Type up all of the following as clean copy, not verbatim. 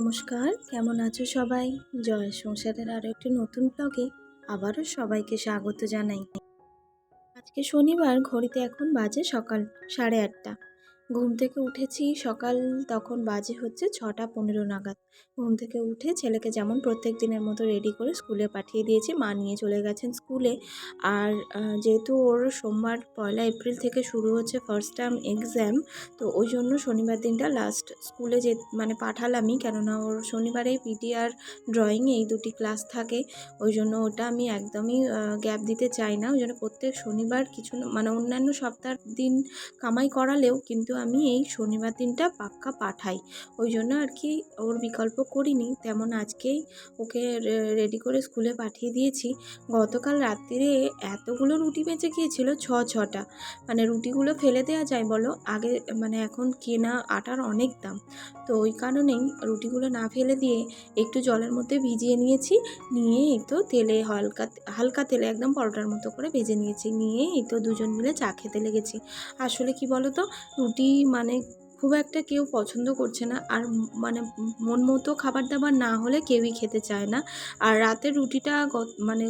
নমস্কার, কেমন আছো সবাই? জয় সংসারের আরও একটি নতুন ব্লগে আবারও সবাইকে স্বাগত জানাই। আজকে শনিবার, ঘড়িতে এখন বাজে সকাল 8:30। ঘুম থেকে উঠেছি সকাল, তখন বাজে হচ্ছে 6:15 নাগাদ। ঘুম থেকে উঠে ছেলেকে যেমন প্রত্যেক দিনের মতো রেডি করে স্কুলে পাঠিয়ে দিয়েছি। মা নিয়ে চলে গেছেন স্কুলে। আর যেহেতু ওর সোমবার 1 এপ্রিল থেকে শুরু হচ্ছে ফার্স্ট টার্ম এক্সাম, তো ওই জন্য শনিবার দিনটা লাস্ট স্কুলে পাঠালামই, কেননা ওর শনিবারেই পিটি আর ড্রয়িং এই দুটি ক্লাস থাকে। ওই জন্য ওটা আমি একদমই গ্যাপ দিতে চাই না। ওই জন্য প্রত্যেক শনিবার কিছু না, অন্যান্য সপ্তাহের দিন কামাই করালেও কিন্তু আমি এই শনিবার দিনটা পাক্কা পাঠাই। ওই জন্য আর কি ওর বিকল্প করিনি। তেমন আজকেই ওকে রেডি করে স্কুলে পাঠিয়ে দিয়েছি। গতকাল রাত্রিরে এতগুলো রুটি বেঁচে গিয়েছিল, ছটা। রুটিগুলো ফেলে দেওয়া যায় বলো? আগে এখন কেনা আটার অনেক দাম, তো ওই কারণেই রুটিগুলো না ফেলে দিয়ে একটু জলের মধ্যে ভিজিয়ে নিয়েছি। নিয়ে এই তো তেলে হালকা হালকা তেলে একদম পরোটার মতো করে ভেজে নিয়েছি। নিয়ে এই তো দুজন মিলে চা খেতে লেগেছি। আসলে কি বলো তো, রুটি খুব একটা কেউ পছন্দ করছে না। আর মন মতো খাবার দাবার না হলে কেউই খেতে চায় না। আর রাতের রুটিটা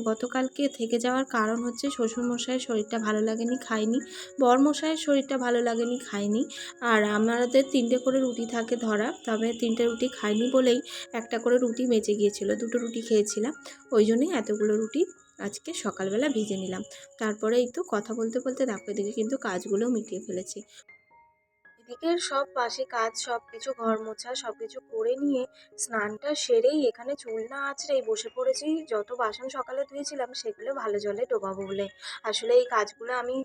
গতকালকে থেকে যাওয়ার কারণ হচ্ছে শ্বশুরমশাইয়ের শরীরটা ভালো লাগেনি, খায়নি। বরমশাইয়ের শরীরটা ভালো লাগেনি, খায়নি। আর আমাদের 3টে করে রুটি থাকে ধরা, তবে 3টে রুটি খাইনি বলেই একটা করে রুটি বেঁচে গিয়েছিল। 2টো রুটি খেয়েছিলাম, ওই জন্যই এতগুলো রুটি আজকে সকালবেলা ভেজে নিলাম। তারপরে এই তো কথা বলতে বলতে দেখো এদিকে কিন্তু কাজগুলো মিটিয়ে ফেলেছি। এদিকে সব বাসি কাজ, সব কিছু ঘর মোছা সব কিছু করে নিয়ে স্নানটা সেরেই এখানে চুল না আঁচড়েই বসে পড়েছি। যত বাসন সকালে ধুয়েছিলাম সেগুলো ভালো জলে ডোবাবো বলে। আসলে এই কাজগুলো আমি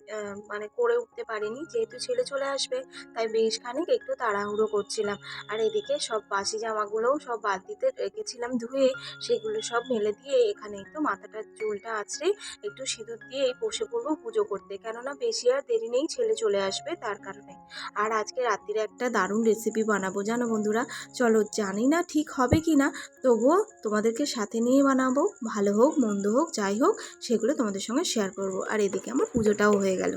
করে উঠতে পারিনি, যেহেতু ছেলে চলে আসবে তাই বেশ খানিক একটু তাড়াহুড়ো করছিলাম। আর এদিকে সব বাসি জামাগুলোও সব বালতিতে রেখেছিলাম ধুয়ে, সেগুলো সব মেলে দিয়ে এখানে একটু মাথাটা চুলটা আঁচড়ে একটু সিঁদুর দিয়ে বসে পড়বো পুজো করতে, কেননা বেশি আর দেরি নেই, ছেলে চলে আসবে তার কারণে। আর আজকে রাত্রিরে একটা দারুণ রেসিপি বানাবো জানো বন্ধুরা। চলো, জানি না ঠিক হবে কি না, তবুও তোমাদেরকে সাথে নিয়ে বানাবো। ভালো হোক মন্দ হোক যাই হোক, সেগুলো তোমাদের সঙ্গে শেয়ার করব। আর এদিকে আমার পুজোটাও হয়ে গেল।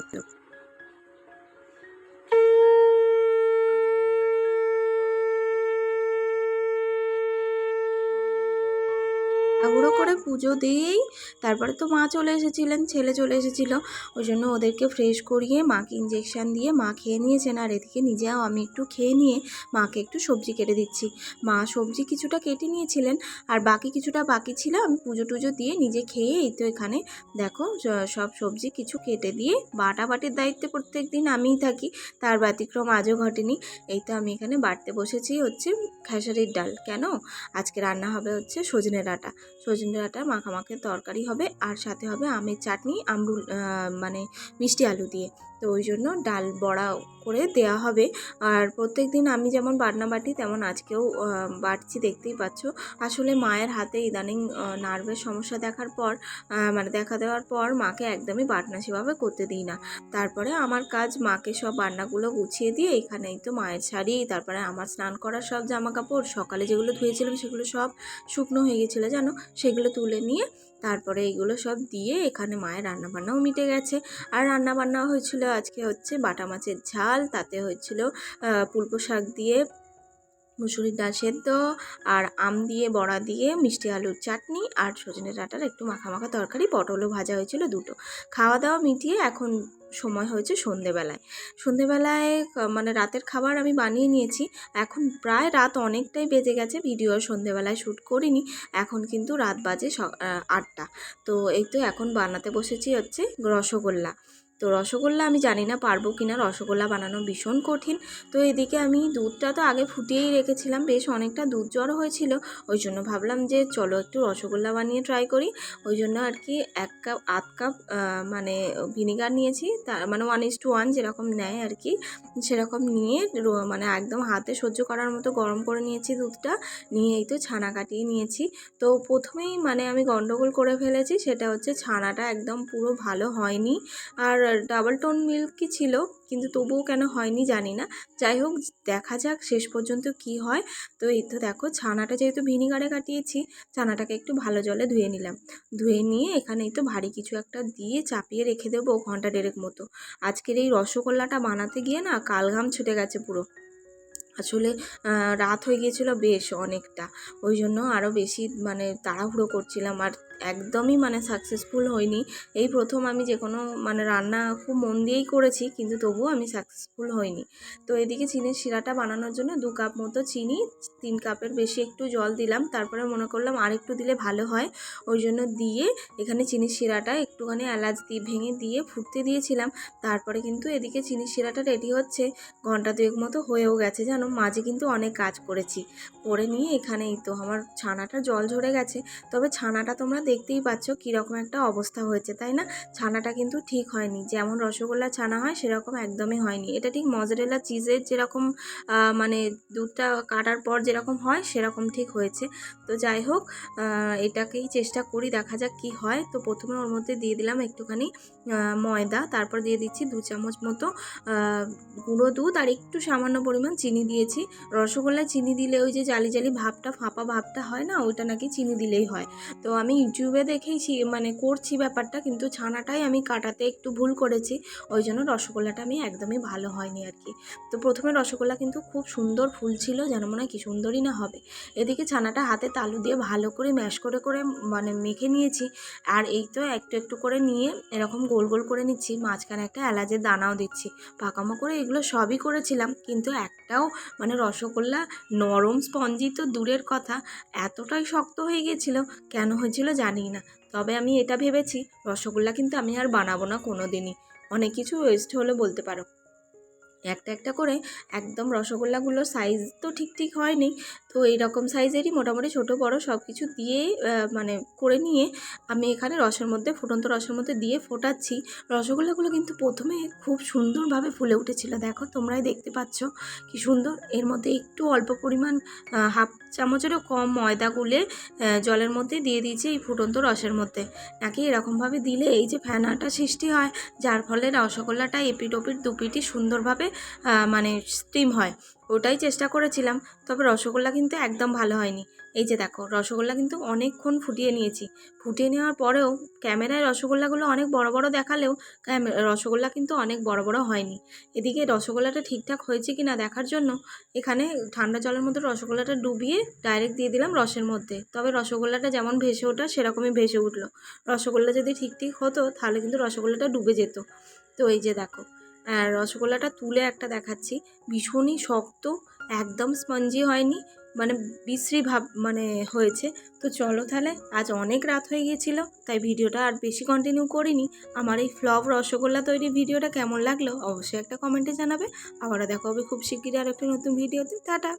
তাড়াহুড়ো করে পুজো দিয়েই তারপরে তো মা চলে এসেছিলেন, ছেলে চলে এসেছিল। ওই জন্য ওদেরকে ফ্রেশ করিয়ে মাকে ইঞ্জেকশান দিয়ে মা খেয়ে নিয়েছেন। আর এদিকে নিজেও আমি একটু খেয়ে নিয়ে মাকে একটু সবজি কেটে দিচ্ছি। মা সবজি কিছুটা কেটে নিয়েছিলেন, আর বাকি কিছুটা বাকি ছিল। আমি পুজো টুজো দিয়ে নিজে খেয়ে এই তো এখানে দেখো সব সবজি কিছু কেটে দিয়ে বাটাবাটির দায়িত্বে প্রত্যেক দিন আমিই থাকি, তার ব্যতিক্রম আজও ঘটেনি। এই তো আমি এখানে বাটতে বসেছি হচ্ছে খেসারির ডাল। কেন? আজকে রান্না হবে হচ্ছে সজনে ডাঁটা। সজনে ডাঁটার মাখামাখি তরকারি হবে, আর সাথে হবে আমের চাটনি, আমরুল মিষ্টি আলু দিয়ে। তো ওই জন্য ডাল বড়া করে দেয়া হবে। আর প্রত্যেক দিন আমি যেমন বাটনা বাটি, তেমন আজকেও বাটছি, দেখতেই পাচ্ছ। আসলে মায়ের হাতে ইদানিং নার্ভের সমস্যা দেখার পর দেখা দেওয়ার পর মাকে একদমই বাটনা সেভাবে করতে দিই না। তারপরে আমার কাজ মাকে সব রান্নাগুলো গুছিয়ে দিয়ে এখানেই তো মায়ের শাড়ি, তারপরে আমার স্নান করার সব জামা কাপড় সকালে যেগুলো ধুয়েছিলাম সেগুলো সব শুকনো হয়ে গেছিলো জানো, সেগুলো তুলে নিয়ে তারপরে এইগুলো সব দিয়ে এখানে মায়ের রান্নাবান্নাও মিটে গেছে। আর রান্নাবান্না হয়েছিল আজকে হচ্ছে বাটা মাছের ঝাল, তাতে হয়েছিল পুলকো শাক দিয়ে মুসুরির ডাল সেদ্ধ, আর আম দিয়ে বড়া দিয়ে মিষ্টি আলুর চাটনি, আর সজনে ডাঁটার একটু মাখা মাখা তরকারি, পটলও ভাজা হয়েছিল দুটো। খাওয়া দাওয়া মিটিয়ে এখন সময় হয়েছে সন্ধেবেলায়। সন্ধেবেলায় রাতের খাবার আমি বানিয়ে নিয়েছি। এখন প্রায় রাত অনেকটাই বেজে গেছে, ভিডিও সন্ধেবেলায় শ্যুট করিনি। এখন কিন্তু রাত বাজে 8টা। তো এই তো এখন বানাতে বসেছি হচ্ছে রসগোল্লা। তো রসগোল্লা আমি জানি না পারবো কিনা, রসগোল্লা বানানো ভীষণ কঠিন। তো এদিকে আমি দুধটা তো আগে ফুটিয়েই রেখেছিলাম, বেশ অনেকটা দুধ জড়ো হয়েছিল। ওই জন্য ভাবলাম যে চলো একটু রসগোল্লা বানিয়ে ট্রাই করি। ওই জন্য আর কি 1 কাপ ভিনিগার নিয়েছি, তার 1:1 যেরকম নেয় আর কি, সেরকম নিয়ে একদম হাতে সহ্য করার মতো গরম করে নিয়েছি দুধটা। নিয়ে এই তো ছানা কাটিয়ে নিয়েছি। তো প্রথমেই আমি গন্ডগোল করে ফেলেছি, সেটা হচ্ছে ছানাটা একদম পুরো ভালো হয়নি। আর ডাবল টোন মিল্কই ছিল, কিন্তু তবুও কেন হয়নি জানি না। যাই হোক, দেখা যাক শেষ পর্যন্ত কি হয়। তো এই তো দেখো ছানাটা যেহেতু ভিনিগারে কাটিয়েছি, ছানাটাকে একটু ভালো জলে ধুয়ে নিলাম। ধুয়ে নিয়ে এখানে এই তো ভারী কিছু একটা দিয়ে চাপিয়ে রেখে দেবো ঘন্টা দেড়েক মতো। আজকের এই রসগোল্লাটা বানাতে গিয়ে না কালঘাম ছুটে গেছে পুরো। আসলে রাত হয়ে গিয়েছিল বেশ অনেকটা, ওই জন্য আরও বেশি মানে তাড়াহুড়ো করছিলাম, আর একদমই মানে সাকসেসফুল হয়নি। এই প্রথম আমি যে কোনো মানে রান্না খুব মন দিয়েই করেছি, কিন্তু তবুও আমি সাকসেসফুল হইনি। তো এদিকে চিনির শিরাটা বানানোর জন্য 2 কাপ মতো চিনি, 3 কাপের বেশি একটু জল দিলাম, তারপরে মনে করলাম আর একটু দিলে ভালো হয়, ওই জন্য দিয়ে এখানে চিনির শিরাটা একটুখানি এলাচ দিয়ে ভেঙে দিয়ে ফুটতে দিয়েছিলাম। তারপরে কিন্তু এদিকে চিনির শিরাটা রেডি হচ্ছে, ঘন্টা 2 মতো হয়েও গেছে জানো। মাঝে কিন্তু অনেক কাজ করেছি, করে নিয়ে এখানেই তো আমার ছানাটা জল ঝরে গেছে। তবে ছানাটা তোমরা দেখতেই পাচ্ছ কীরকম একটা অবস্থা হয়েছে, তাই না? ছানাটা কিন্তু ঠিক হয়নি, যেমন রসগোল্লা ছানা হয় সেরকম একদমই হয়নি। এটা ঠিক মজারেলা চিজের যেরকম মানে দুধটা কাটার পর যেরকম হয় সেরকম ঠিক হয়েছে। তো যাই হোক, এটাকেই চেষ্টা করি, দেখা যাক কি হয়। তো প্রথমে ওর মধ্যে দিয়ে দিলাম একটুখানি ময়দা, তারপর দিয়ে দিচ্ছি 2 চামচ মতো গুঁড়ো দুধ, আর একটু সামান্য পরিমাণ চিনি দিয়েছি। রসগোল্লায় চিনি দিলে ওই যে জালি জালি ভাবটা, ফাঁপা ভাবটা হয় না, ওইটা নাকি চিনি দিলেই হয়। তো আমি ইউটিউবে দেখেইছি মানে করছি ব্যাপারটা, কিন্তু ছানাটাই আমি কাটাতে একটু ভুল করেছি, ওই জন্য রসগোল্লাটা আমি একদমই ভালো হয়নি আর কি। তো প্রথমে রসগোল্লা কিন্তু খুব সুন্দর ফুলছিল, যেন মনে হয় কি সুন্দরই না হবে। এদিকে ছানাটা হাতে তালু দিয়ে ভালো করে ম্যাশ করে করে মানে মেখে নিয়েছি, আর এই তো একটু একটু করে নিয়ে এরকম গোল গোল করে নিচ্ছি, মাঝখানে একটা এলাচের দানাও দিচ্ছি। পাকামো করে এগুলো সবই করেছিলাম, কিন্তু একটাও মানে রসগোল্লা নরম স্পঞ্জি তো দূরের কথা, এতটাই শক্ত হয়ে গিয়েছিল, কেন হয়েছিল জানি না। তবে আমি এটা ভেবেছি রসগোল্লা কিন্তু আমি আর বানাবো না কোনো দিনই, অনেক কিছু ওয়েস্ট হলো বলতে পারো। একটা একটা করে একদম রসগোল্লাগুলোর সাইজ তো ঠিক ঠিক হয়নি, তো এইরকম সাইজেরই মোটামুটি ছোটো বড় সব কিছু দিয়ে মানে করে নিয়ে আমি এখানে রসের মধ্যে, ফুটন্ত রসের মধ্যে দিয়ে ফোটাচ্ছি। রসগোল্লাগুলো কিন্তু প্রথমে খুব সুন্দরভাবে ফুলে উঠেছিল, দেখো তোমরাই দেখতে পাচ্ছ কি সুন্দর। এর মধ্যে একটু অল্প পরিমাণ হাফ চামচেরও কম ময়দা গুলে জলের মধ্যে দিয়ে দিয়েছি এই ফুটন্ত রসের মধ্যে। নাকি এরকমভাবে দিলে এই যে ফেনাটা সৃষ্টি হয়, যার ফলে রসগোল্লাটা এপিট ওপিট দুপিটি সুন্দরভাবে মানে স্টিম হয়, ওটাই চেষ্টা করেছিলাম। তবে রসগোল্লা কিন্তু একদম ভালো হয়নি। এই যে দেখো রসগোল্লা কিন্তু অনেকক্ষণ ফুটিয়ে নিয়েছি, ফুটিয়ে নেওয়ার পরেও ক্যামেরায় রসগোল্লাগুলো অনেক বড় বড় দেখালেও রসগোল্লা কিন্তু অনেক বড় বড় হয়নি। এদিকে রসগোল্লাটা ঠিকঠাক হয়েছে কি না দেখার জন্য এখানে ঠান্ডা জলের মধ্যে রসগোল্লাটা ডুবিয়ে ডাইরেক্ট দিয়ে দিলাম রসের মধ্যে। তবে রসগোল্লাটা যেমন ভেসে ওঠা সেরকমই ভেসে উঠলো। রসগোল্লা যদি ঠিক ঠিক হতো তাহলে কিন্তু রসগোল্লাটা ডুবে যেত। তো এই যে দেখো, আর রসগোল্লাটা তুলে একটা দেখাচ্ছি, ভীষণই শক্ত, একদম স্পঞ্জি হয়নি, মানে বিশ্রী ভাব মানে হয়েছে। তো চলো তাহলে, আজ অনেক রাত হয়ে গিয়েছিল তাই ভিডিওটা আর বেশি কন্টিনিউ করিনি। আমার এই ফ্লপ রসগোল্লা তৈরি ভিডিওটা কেমন লাগলো অবশ্যই একটা কমেন্টে জানাবে। আবারও দেখা হবে খুব শিগগিরই আর একটা নতুন ভিডিওতে। টাটা।